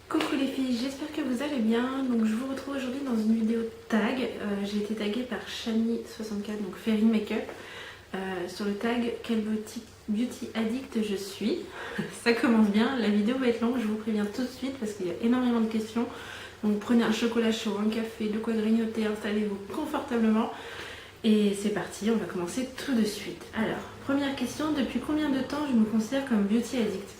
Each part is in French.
Coucou les filles, j'espère que vous allez bien. Donc je vous retrouve aujourd'hui dans une vidéo tag. J'ai été taguée par Shani64, donc Fairy Makeup, sur le tag quel beauty addict je suis. Ça commence bien, la vidéo va être longue, je vous préviens tout de suite parce qu'il y a énormément de questions. Donc prenez un chocolat chaud, un café, de quoi grignoter, installez-vous confortablement. Et c'est parti, on va commencer tout de suite. Alors, première question, depuis combien de temps je me considère comme beauty addict ?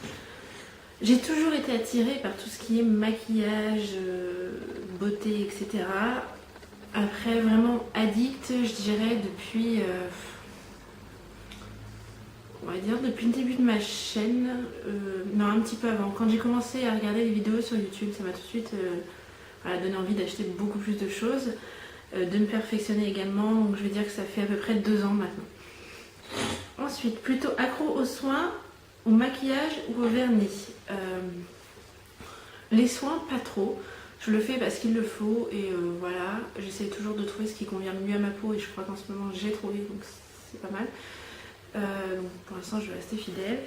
J'ai toujours été attirée par tout ce qui est maquillage, beauté, etc. Après, vraiment addict, je dirais depuis, on va dire depuis le début de ma chaîne, non, un petit peu avant. Quand j'ai commencé à regarder les vidéos sur YouTube, ça m'a tout de suite donné envie d'acheter beaucoup plus de choses, de me perfectionner également. Donc je vais dire que ça fait à peu près 2 ans maintenant. Ensuite, plutôt accro aux soins, au maquillage ou au vernis. Les soins, pas trop. Je le fais parce qu'il le faut et voilà. J'essaie toujours de trouver ce qui convient le mieux à ma peau et je crois qu'en ce moment j'ai trouvé, donc c'est pas mal. Donc pour l'instant je vais rester fidèle.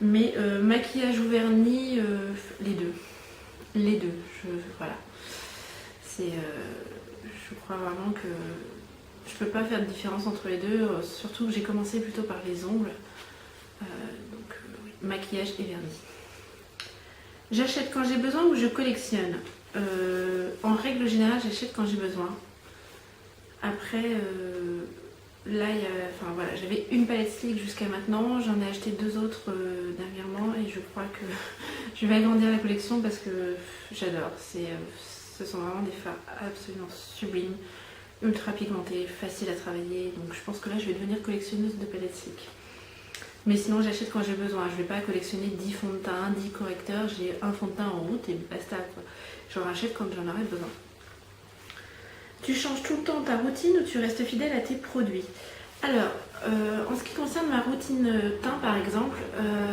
Mais maquillage ou vernis, les deux. Les deux, voilà. Je crois vraiment que je peux pas faire de différence entre les deux. Surtout que j'ai commencé plutôt par les ongles. Oui, maquillage et vernis. J'achète quand j'ai besoin ou je collectionne. En règle générale, j'achète quand j'ai besoin. Après, là, voilà, j'avais une palette Sleek jusqu'à maintenant. J'en ai acheté 2 autres dernièrement et je crois que je vais agrandir la collection parce que j'adore. Ce sont vraiment des fards absolument sublimes, ultra pigmentés, faciles à travailler. Donc je pense que là, je vais devenir collectionneuse de palettes Sleek. Mais sinon j'achète quand j'ai besoin, je vais pas collectionner 10 fonds de teint, 10 correcteurs, j'ai un fond de teint en route et basta quoi. J'en rachète quand j'en aurai besoin. Tu changes tout le temps ta routine ou tu restes fidèle à tes produits? Alors, en ce qui concerne ma routine teint par exemple,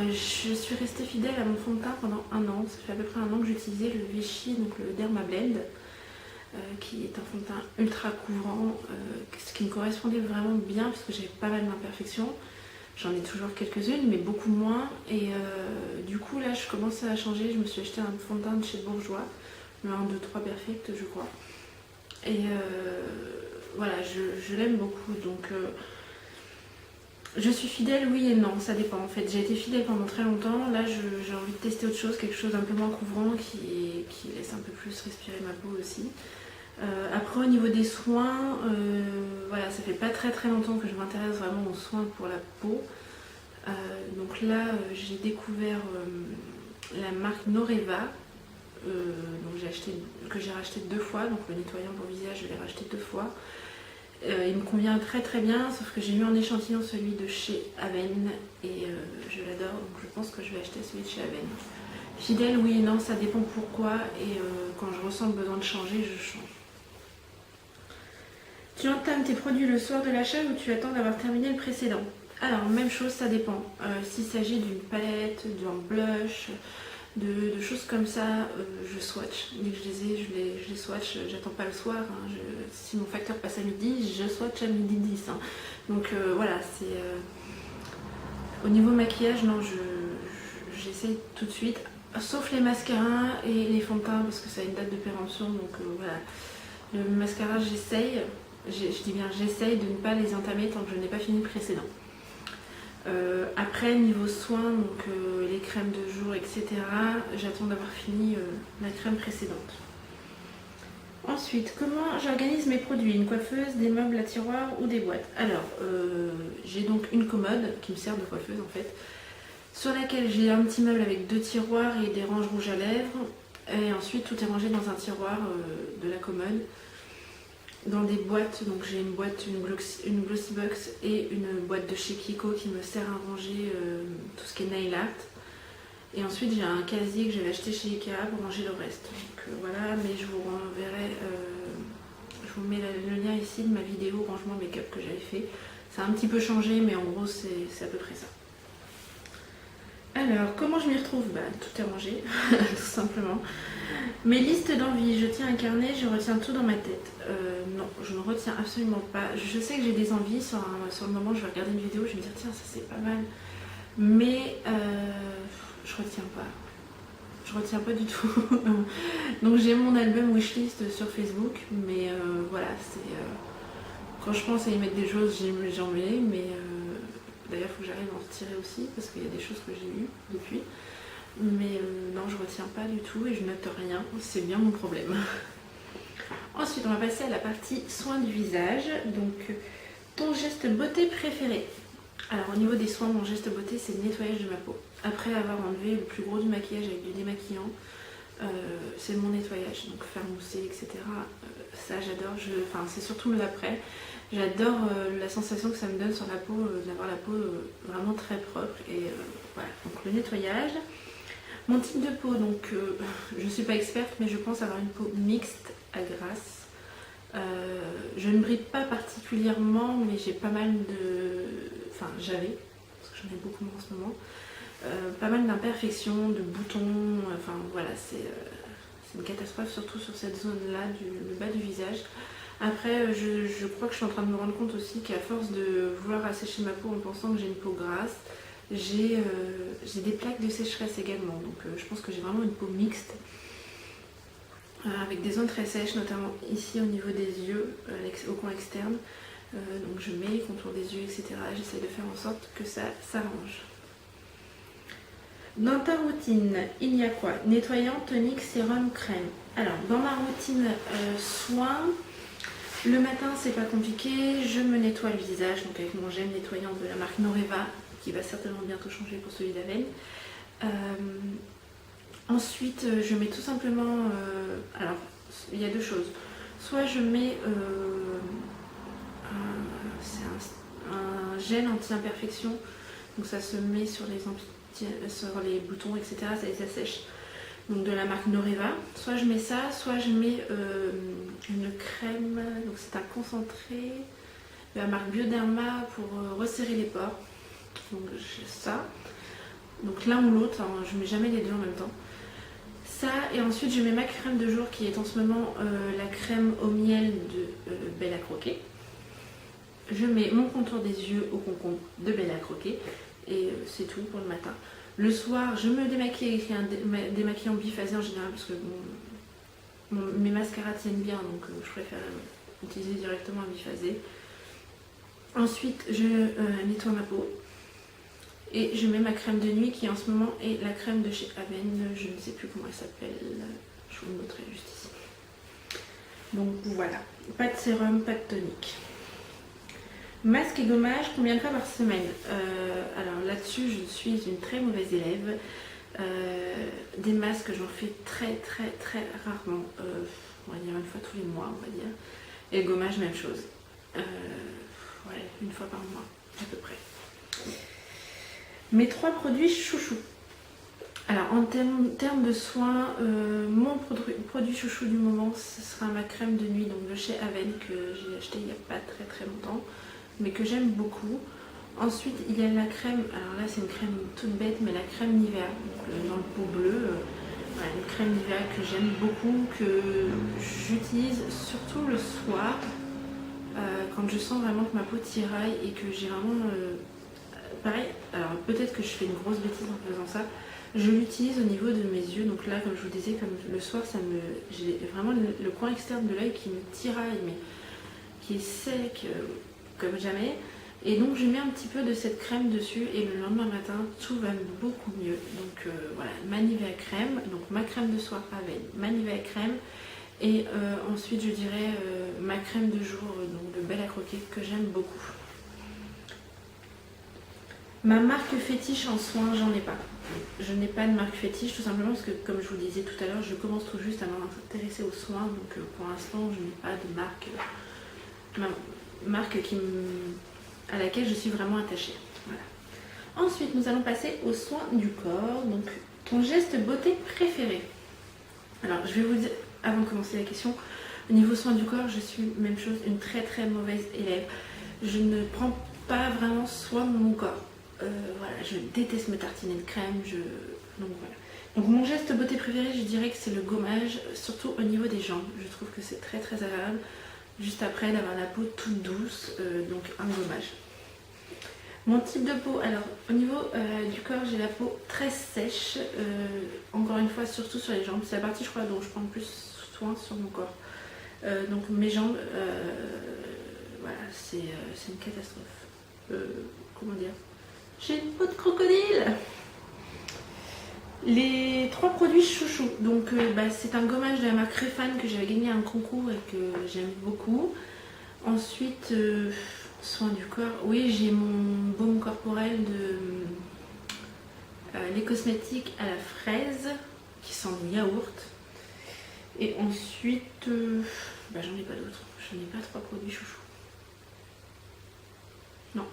je suis restée fidèle à mon fond de teint pendant 1 an. Ça fait à peu près 1 an que j'utilisais le Vichy, donc le Dermablend, qui est un fond de teint ultra couvrant, ce qui me correspondait vraiment bien parce que j'avais pas mal d'imperfections. J'en ai toujours quelques-unes, mais beaucoup moins. Et du coup, là, je commence à changer. Je me suis acheté un fond de teint de chez Bourjois, le 1, 2, 3 Perfect, je crois. Et voilà, je l'aime beaucoup. Donc, je suis fidèle, oui et non, ça dépend. En fait, j'ai été fidèle pendant très longtemps. Là, j'ai envie de tester autre chose, quelque chose un peu moins couvrant, qui laisse un peu plus respirer ma peau aussi. Après au niveau des soins, voilà, ça fait pas très longtemps que je m'intéresse vraiment aux soins pour la peau. Donc là j'ai découvert la marque Noreva, que j'ai racheté 2 fois, donc le nettoyant pour visage je l'ai racheté 2 fois. Il me convient très bien, sauf que j'ai eu en échantillon celui de chez Aven et je l'adore, donc je pense que je vais acheter celui de chez Aven. Fidèle, oui et non, ça dépend pourquoi, et quand je ressens le besoin de changer, je change. Tu entames tes produits le soir de l'achat ou tu attends d'avoir terminé le précédent? Alors, même chose, ça dépend. S'il s'agit d'une palette, d'un blush, de choses comme ça, je swatch. Dès que je les ai, je les swatch. J'attends pas le soir. Hein. Si mon facteur passe à midi, je swatch à midi 10. Hein. Donc voilà, c'est... Au niveau maquillage, non, j'essaye tout de suite. Sauf les mascaras et les fonds de teint parce que ça a une date de péremption. Donc voilà, le mascara, j'essaye. Je dis bien j'essaye de ne pas les entamer tant que je n'ai pas fini le précédent. Après niveau soins, donc les crèmes de jour, etc. J'attends d'avoir fini la crème précédente. Ensuite, comment j'organise mes produits? Une coiffeuse, des meubles à tiroir ou des boîtes? Alors, j'ai donc une commode qui me sert de coiffeuse en fait, sur laquelle j'ai un petit meuble avec 2 tiroirs et des ranges rouges à lèvres. Et ensuite tout est rangé dans un tiroir de la commode. Dans des boîtes, donc j'ai une boîte, une glossy box et une boîte de chez Kiko qui me sert à ranger tout ce qui est nail art. Et ensuite j'ai un casier que j'avais acheté chez Ikea pour ranger le reste. Donc voilà, mais je vous renverrai, je vous mets le lien ici de ma vidéo rangement make-up que j'avais fait. Ça a un petit peu changé, mais en gros c'est à peu près ça. Alors, comment je m'y retrouve? Tout est rangé, tout simplement. Mes listes d'envie, je tiens un carnet, je retiens tout dans ma tête. Non, je ne retiens absolument pas. Je sais que j'ai des envies, sur le moment je vais regarder une vidéo, je vais me dire tiens ça c'est pas mal. Mais je retiens pas. je retiens pas du tout. Donc j'ai mon album wishlist sur Facebook, mais voilà, c'est quand je pense à y mettre des choses, j'en mets, mais d'ailleurs il faut que j'arrive à en retirer aussi parce qu'il y a des choses que j'ai lues depuis. Mais non, je retiens pas du tout et je note rien, c'est bien mon problème. Ensuite, on va passer à la partie soins du visage. Donc, ton geste beauté préféré. Alors, au niveau des soins, mon geste beauté, c'est le nettoyage de ma peau. Après avoir enlevé le plus gros du maquillage avec du démaquillant, c'est mon nettoyage. Donc, faire mousser, etc. Ça, j'adore. Enfin, c'est surtout le après. J'adore la sensation que ça me donne sur la peau, d'avoir la peau vraiment très propre. Et voilà, donc le nettoyage. Mon type de peau, donc je ne suis pas experte, mais je pense avoir une peau mixte à grasse. Je ne brille pas particulièrement, mais j'ai pas mal de... Enfin, j'avais, parce que j'en ai beaucoup moins en ce moment, pas mal d'imperfections, de boutons, enfin voilà, c'est une catastrophe, surtout sur cette zone-là, le bas du visage. Après, je crois que je suis en train de me rendre compte aussi qu'à force de vouloir assécher ma peau en pensant que j'ai une peau grasse, j'ai des plaques de sécheresse également. Donc je pense que j'ai vraiment une peau mixte, avec des zones très sèches, notamment ici au niveau des yeux, au coin externe. Donc je mets le contour des yeux, etc. J'essaie de faire en sorte que ça s'arrange. Dans ta routine, il y a quoi? Nettoyant, tonique, sérum, crème. Alors, dans ma routine soins, le matin, c'est pas compliqué. Je me nettoie le visage, donc avec mon gel nettoyant de la marque Noreva, qui va certainement bientôt changer pour celui d'Aven. Ensuite, je mets tout simplement... alors, il y a deux choses. Soit je mets un gel anti-imperfection, donc ça se met sur les boutons, etc. Ça les assèche. Donc de la marque Noreva. Soit je mets ça, soit je mets une crème, donc c'est un concentré de la marque Bioderma pour resserrer les pores. Donc j'ai ça. Donc l'un ou l'autre, hein, je mets jamais les deux en même temps. Ça, et ensuite je mets ma crème de jour qui est en ce moment la crème au miel de Belle à Croquer. Je mets mon contour des yeux au concombre de Belle à Croquer et c'est tout pour le matin. Le soir, je me démaquille avec un démaquillant biphasé en général parce que mes mascaras tiennent bien, donc je préfère utiliser directement un biphasé. Ensuite, je nettoie ma peau. Et je mets ma crème de nuit qui en ce moment est la crème de chez Aven, je ne sais plus comment elle s'appelle, je vous le montrerai juste ici. Donc voilà, pas de sérum, pas de tonique. Masque et gommage, combien de fois par semaine? Alors là-dessus, je suis une très mauvaise élève. Des masques, j'en fais très rarement, on va dire une fois tous les mois, on va dire. Et le gommage, même chose. Ouais, une fois par mois, à peu près. Mes 3 produits chouchou. Alors en termes de soins, mon produit chouchou du moment, ce sera ma crème de nuit, donc de chez Aven, que j'ai acheté il n'y a pas très longtemps, mais que j'aime beaucoup. Ensuite il y a la crème, alors là c'est une crème toute bête, mais la crème Nivea, donc, dans le pot bleu, voilà, une crème Nivea que j'aime beaucoup, que j'utilise surtout le soir, quand je sens vraiment que ma peau tiraille et que j'ai vraiment... pareil, alors peut-être que je fais une grosse bêtise en faisant ça, je l'utilise au niveau de mes yeux, donc là comme je vous disais, comme le soir, j'ai vraiment le coin externe de l'œil qui me tiraille, mais qui est sec comme jamais, et donc je mets un petit peu de cette crème dessus et le lendemain matin tout va beaucoup mieux. Donc voilà, ma Nivea crème, donc ma crème de soir avec ma Nivea crème, et ensuite je dirais ma crème de jour, donc de Belle à Croquer, que j'aime beaucoup. Ma marque fétiche en soins, j'en ai pas. Je n'ai pas de marque fétiche, tout simplement parce que, comme je vous disais tout à l'heure, je commence tout juste à m'intéresser aux soins. Donc pour l'instant, je n'ai pas de marque à laquelle je suis vraiment attachée. Voilà. Ensuite, nous allons passer aux soins du corps. Donc, ton geste beauté préféré. Alors, je vais vous dire, avant de commencer la question, au niveau soins du corps, je suis, même chose, une très mauvaise élève. Je ne prends pas vraiment soin de mon corps. Voilà, je déteste me tartiner de crème, donc voilà. Donc mon geste beauté préféré, je dirais que c'est le gommage, surtout au niveau des jambes. Je trouve que c'est très agréable, juste après d'avoir la peau toute douce, donc un gommage. Mon type de peau, alors au niveau du corps, j'ai la peau très sèche, encore une fois, surtout sur les jambes. C'est la partie, je crois, dont je prends le plus soin sur mon corps. Donc mes jambes, voilà, c'est une catastrophe. Comment dire? J'ai une peau de crocodile. Les 3 produits chouchous, donc c'est un gommage de la marque Refan que j'avais gagné à un concours et que j'aime beaucoup. Ensuite, soin du corps, oui, j'ai mon baume corporel de les cosmétiques à la fraise qui sent le yaourt. Et ensuite, j'en ai pas d'autres, j'en ai pas 3 produits chouchous. Non,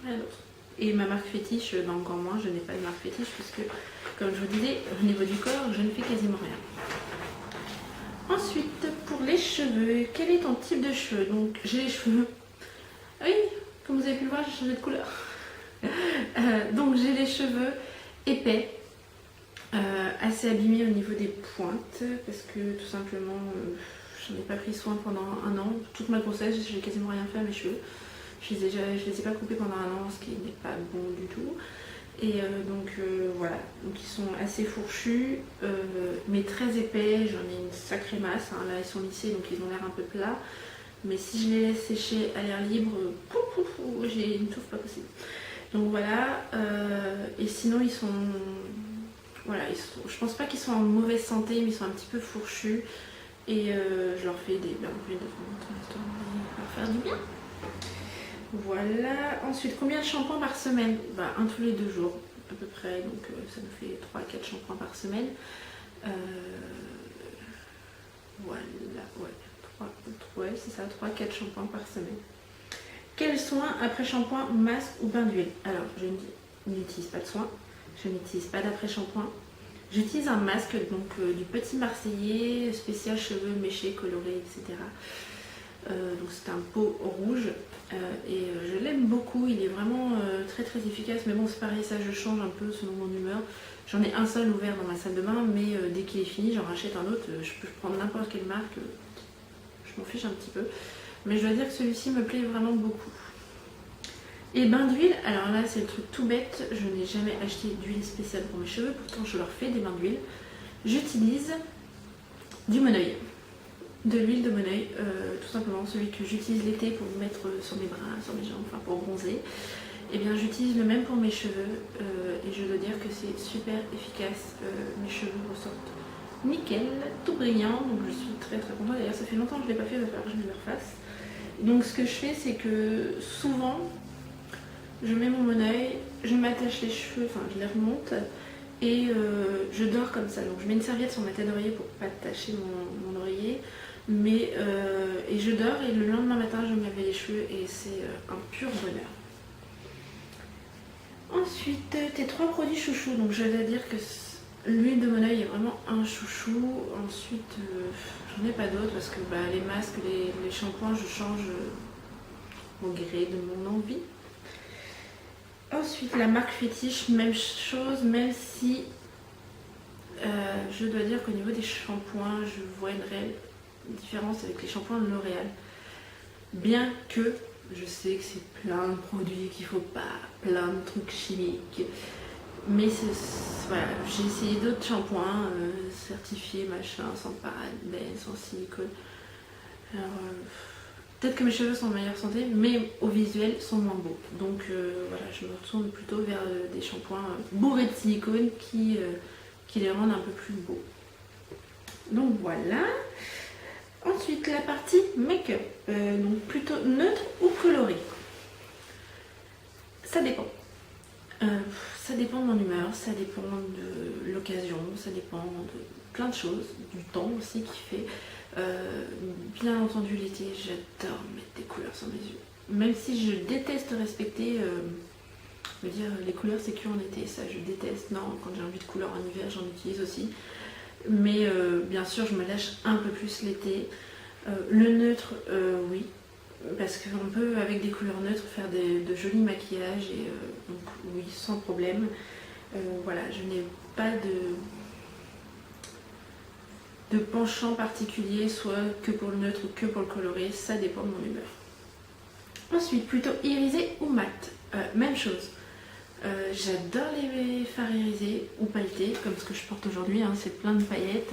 rien d'autre. Et ma marque fétiche, encore moins, je n'ai pas de marque fétiche puisque, comme je vous disais, au niveau du corps, je ne fais quasiment rien. Ensuite, pour les cheveux, quel est ton type de cheveux? Donc, j'ai les cheveux... Ah oui, comme vous avez pu le voir, j'ai changé de couleur. Donc, j'ai les cheveux épais, assez abîmés au niveau des pointes, parce que tout simplement, j'en ai pas pris soin pendant un an. Toute ma grossesse, j'ai quasiment rien fait à mes cheveux. Je les ai pas coupés pendant un an, ce qui n'est pas bon du tout. Et voilà, donc ils sont assez fourchus, mais très épais. J'en ai une sacrée masse, hein. Là ils sont lissés, donc ils ont l'air un peu plats. Mais si je les laisse sécher à l'air libre, j'ai une touffe pas possible. Donc voilà, et sinon ils sont... Voilà, je pense pas qu'ils soient en mauvaise santé, mais ils sont un petit peu fourchus. Et je leur fais des bains de temps pour leur faire du bien. Voilà. Ensuite, combien de shampoings par semaine? Un tous les 2 jours à peu près, donc ça nous fait 3 à 4 shampoings par semaine. Voilà, ouais, c'est ça, 3 à 4 shampoings par semaine. Quels soins après shampoing, masque ou bain d'huile? Alors, je n'utilise pas de soins, je n'utilise pas d'après-shampoing. J'utilise un masque, donc du Petit Marseillais, spécial cheveux méchés, colorés, etc. Donc c'est un pot rouge et je l'aime beaucoup, il est vraiment très très efficace, mais bon c'est pareil, ça je change un peu selon mon humeur. J'en ai un seul ouvert dans ma salle de bain, mais dès qu'il est fini j'en rachète un autre. Je peux prendre n'importe quelle marque, je m'en fiche un petit peu, mais je dois dire que celui-ci me plaît vraiment beaucoup. Et bain d'huile, alors là c'est le truc tout bête, je n'ai jamais acheté d'huile spéciale pour mes cheveux, pourtant je leur fais des bains d'huile. J'utilise du Moneuil. De l'huile de Moneuil, tout simplement celui que j'utilise l'été pour mettre sur mes bras, sur mes jambes, enfin pour bronzer. Et bien j'utilise le même pour mes cheveux et je dois dire que c'est super efficace. Mes cheveux ressortent nickel, tout brillant, donc je suis très très contente. D'ailleurs ça fait longtemps que je ne l'ai pas fait, il va falloir que je me le refasse. Donc ce que je fais, c'est que souvent je mets mon Moneuil, je m'attache les cheveux, enfin je les remonte et je dors comme ça. Donc je mets une serviette sur ma tête d'oreiller pour pas tacher mon oreiller. Mais et je dors et le lendemain matin je me lave les cheveux et c'est un pur bonheur. Ensuite tes 3 produits chouchous, donc je dois dire que l'huile de Moneuil est vraiment un chouchou. Ensuite j'en ai pas d'autres parce que les masques, les shampoings je change au gré de mon envie. Ensuite la marque fétiche, même chose, même si je dois dire qu'au niveau des shampoings je vois une réelle différence avec les shampoings de L'Oréal. Bien que je sais que c'est plein de produits qu'il faut pas, plein de trucs chimiques. Mais voilà, j'ai essayé d'autres shampoings certifiés, machin, sans parabènes, sans silicone. Alors, peut-être que mes cheveux sont en meilleure santé, mais au visuel sont moins beaux. Donc voilà, je me retourne plutôt vers des shampoings bourrés de silicone qui les rendent un peu plus beaux. Donc voilà. Ensuite, la partie make-up, donc plutôt neutre ou coloré. Ça dépend. Ça dépend de mon humeur, ça dépend de l'occasion, ça dépend de plein de choses, du temps aussi qu'il fait. Bien entendu, l'été, j'adore mettre des couleurs sur mes yeux. Même si je déteste respecter, les couleurs c'est que en été, ça je déteste. Non, quand j'ai envie de couleurs en hiver, j'en utilise aussi. Mais bien sûr, je me lâche un peu plus l'été. Le neutre, oui, parce qu'on peut, avec des couleurs neutres, faire de jolis maquillages. Et donc, oui, sans problème. Voilà, je n'ai pas de penchant particulier, soit que pour le neutre ou que pour le coloré. Ça dépend de mon humeur. Ensuite, plutôt irisé ou mat. Même chose. J'adore les fards irisés ou pailletés, comme ce que je porte aujourd'hui, hein, c'est plein de paillettes.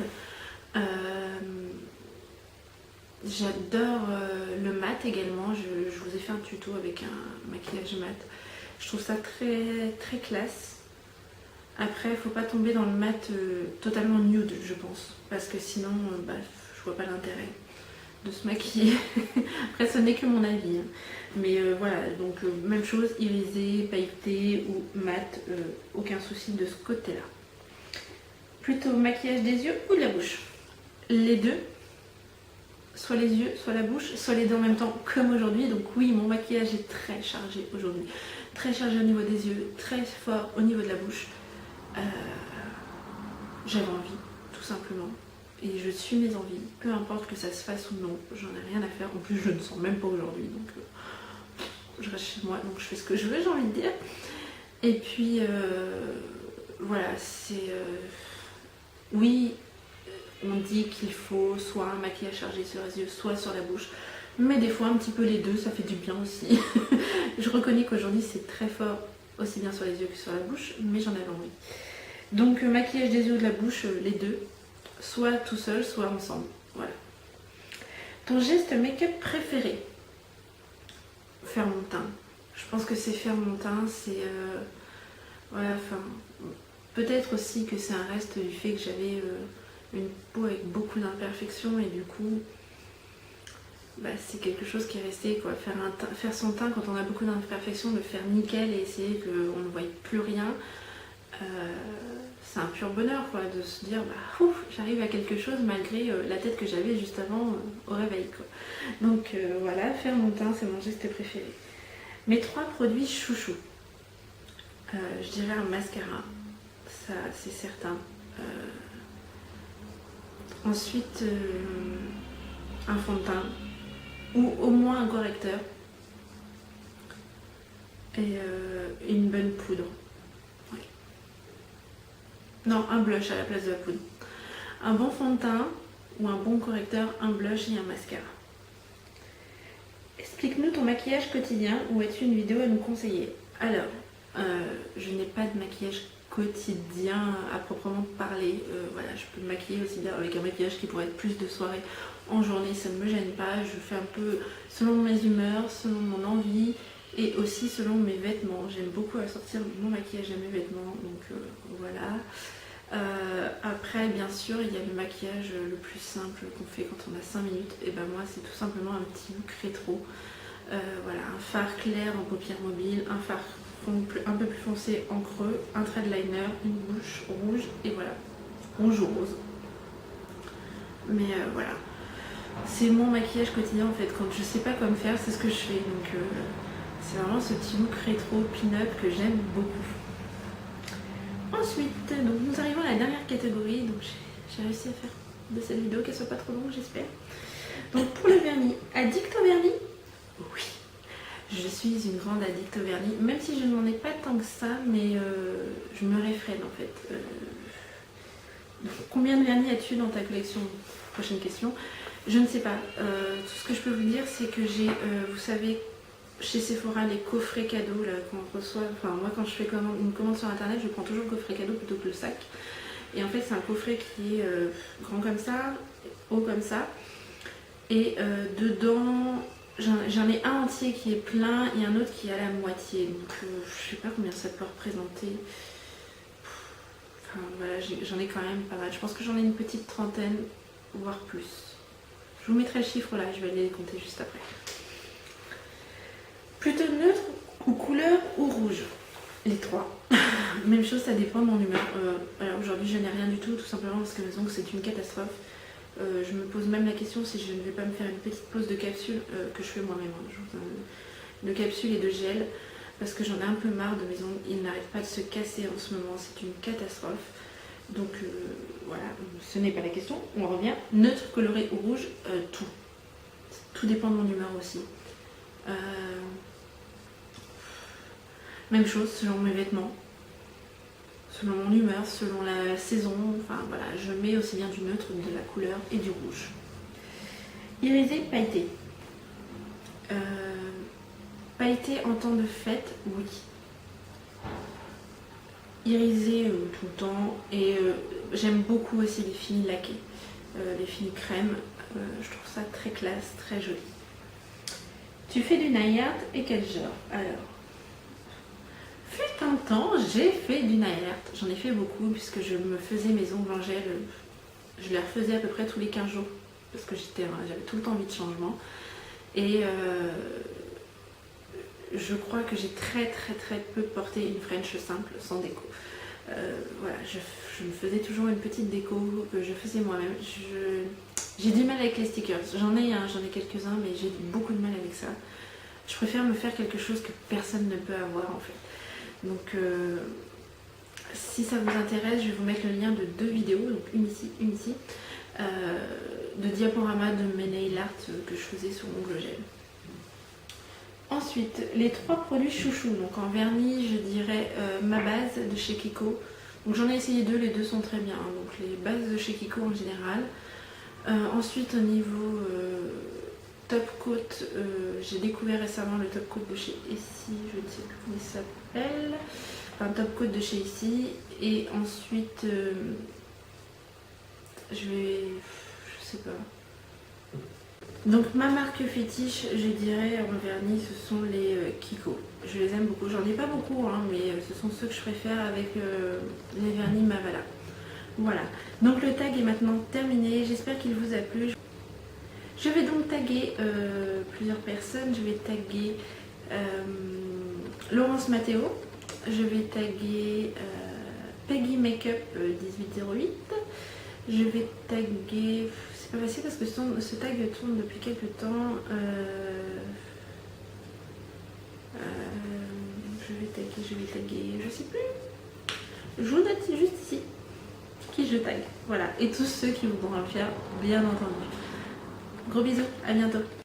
J'adore le mat également, je vous ai fait un tuto avec un maquillage mat. Je trouve ça très, très classe. Après, il faut pas tomber dans le mat totalement nude, je pense, parce que sinon, je vois pas l'intérêt de se maquiller. Après, ce n'est que mon avis, hein. Mais voilà, donc même chose, irisé, pailleté ou mat, aucun souci de ce côté-là. Plutôt maquillage des yeux ou de la bouche? Les deux, soit les yeux, soit la bouche, soit les deux en même temps, comme aujourd'hui. Donc oui, mon maquillage est très chargé aujourd'hui. Très chargé au niveau des yeux, très fort au niveau de la bouche. J'avais envie, tout simplement. Et je suis mes envies, peu importe que ça se fasse ou non, j'en ai rien à faire. En plus, je ne sens même pas aujourd'hui, donc je reste chez moi, donc je fais ce que je veux, j'ai envie de dire. Et puis, voilà, c'est... oui, on dit qu'il faut soit un maquillage chargé sur les yeux, soit sur la bouche. Mais des fois, un petit peu les deux, ça fait du bien aussi. Je reconnais qu'aujourd'hui, c'est très fort, aussi bien sur les yeux que sur la bouche, mais j'en avais envie. Donc, maquillage des yeux ou de la bouche, les deux. Soit tout seul, soit ensemble. Voilà. Ton geste make-up préféré? Faire mon teint. Je pense que c'est faire mon teint, c'est... voilà, enfin... Peut-être aussi que c'est un reste du fait que j'avais une peau avec beaucoup d'imperfections et du coup... c'est quelque chose qui est resté, quoi. Faire son teint quand on a beaucoup d'imperfections, le faire nickel et essayer qu'on ne voie plus rien... c'est un pur bonheur, quoi, de se dire ouf, j'arrive à quelque chose malgré la tête que j'avais juste avant au réveil, quoi. Donc voilà, faire mon teint, c'est mon geste préféré. Mes 3 produits chouchous, je dirais un mascara, ça c'est certain. Ensuite un fond de teint ou au moins un correcteur et une bonne poudre. Non, un blush à la place de la poudre. Un bon fond de teint ou un bon correcteur, un blush et un mascara. Explique-nous ton maquillage quotidien ou as-tu une vidéo à nous conseiller? Alors, je n'ai pas de maquillage quotidien à proprement parler. Voilà, je peux me maquiller aussi bien avec un maquillage qui pourrait être plus de soirée en journée, ça ne me gêne pas. Je fais un peu selon mes humeurs, selon mon envie et aussi selon mes vêtements. J'aime beaucoup assortir mon maquillage à mes vêtements, donc voilà. Après, bien sûr, il y a le maquillage le plus simple qu'on fait quand on a 5 minutes. Et ben moi, c'est tout simplement un petit look rétro. Voilà, un fard clair en paupières mobiles, un fard un peu plus foncé en creux, un trait de liner, une bouche rouge et voilà, rouge ou rose. Mais voilà, c'est mon maquillage quotidien en fait. Quand je sais pas quoi me faire, c'est ce que je fais. Donc c'est vraiment ce petit look rétro pin-up que j'aime beaucoup. Ensuite, donc nous arrivons à la dernière catégorie. Donc j'ai réussi à faire de cette vidéo qu'elle soit pas trop longue, j'espère. Donc pour le vernis, addict au vernis? Oui, je suis une grande addict au vernis, même si je n'en ai pas tant que ça, mais je me réfrène en fait. Combien de vernis as-tu dans ta collection? Prochaine question. Je ne sais pas. Tout ce que je peux vous dire, c'est que j'ai, vous savez, chez Sephora, les coffrets cadeaux là qu'on reçoit. Enfin, moi, quand je fais une commande sur internet, je prends toujours le coffret cadeau plutôt que le sac. Et en fait, c'est un coffret qui est grand comme ça, haut comme ça. Et dedans, j'en ai un entier qui est plein et un autre qui est à la moitié. Donc, je sais pas combien ça peut représenter. Enfin, voilà, j'en ai quand même pas mal. Je pense que j'en ai une petite trentaine, voire plus. Je vous mettrai le chiffre là, je vais aller les compter juste après. Plutôt neutre ou couleur ou rouge? Les 3. Même chose, ça dépend de mon humeur. Alors aujourd'hui, je n'ai rien du tout simplement parce que mes ongles, c'est une catastrophe. Je me pose même la question si je ne vais pas me faire une petite pause de capsule que je fais moi-même. De capsule et de gel. Parce que j'en ai un peu marre de mes ongles. Ils n'arrêtent pas de se casser en ce moment. C'est une catastrophe. Donc voilà, ce n'est pas la question. On revient. Neutre, coloré ou rouge, tout. Tout dépend de mon humeur aussi. Même chose selon mes vêtements, selon mon humeur, selon la saison. Enfin voilà, je mets aussi bien du neutre, de la couleur et du rouge. Irisé, pailleté. Pailleté en temps de fête, oui. Irisé tout le temps. Et j'aime beaucoup aussi les fini laqués. Les fini crème. Je trouve ça très classe, très joli. Tu fais du nail art et quel genre? Alors, fut un temps, j'ai fait du nail art. J'en ai fait beaucoup puisque je me faisais mes ongles en gel. Je les refaisais à peu près tous les 15 jours parce que j'avais tout le temps envie de changement. Et je crois que j'ai très peu porté une French simple sans déco. Voilà, je me faisais toujours une petite déco que je faisais moi-même. J'ai du mal avec les stickers. J'en ai quelques-uns, mais j'ai beaucoup de mal avec ça. Je préfère me faire quelque chose que personne ne peut avoir en fait. Donc si ça vous intéresse, je vais vous mettre le lien de 2 vidéos, donc une ici, de diaporama de mes nail art que je faisais sur ongles gel. Ensuite, les 3 produits chouchou. Donc en vernis, je dirais ma base de chez Kiko. Donc j'en ai essayé 2, les 2 sont très bien. Hein. Donc les bases de chez Kiko en général. Ensuite, au niveau top coat, j'ai découvert récemment le top coat de chez Essie, je ne sais plus comment il s'appelle. Enfin, top coat de chez Essie. Et ensuite, je sais pas. Donc ma marque fétiche, je dirais en vernis, ce sont les Kiko. Je les aime beaucoup. J'en ai pas beaucoup, hein, mais ce sont ceux que je préfère avec les vernis Mavala. Voilà. Donc le tag est maintenant terminé. J'espère qu'il vous a plu. Je vais donc taguer plusieurs personnes. Je vais taguer Laurence Matteo. Je vais taguer Peggy Makeup 1808. Je vais taguer... C'est pas facile parce que ce tag tourne depuis quelques temps. Je vais taguer, je sais plus. Je vous note juste ici qui je tag. Voilà. Et tous ceux qui voudront le faire, bien entendu. Gros bisous, à bientôt.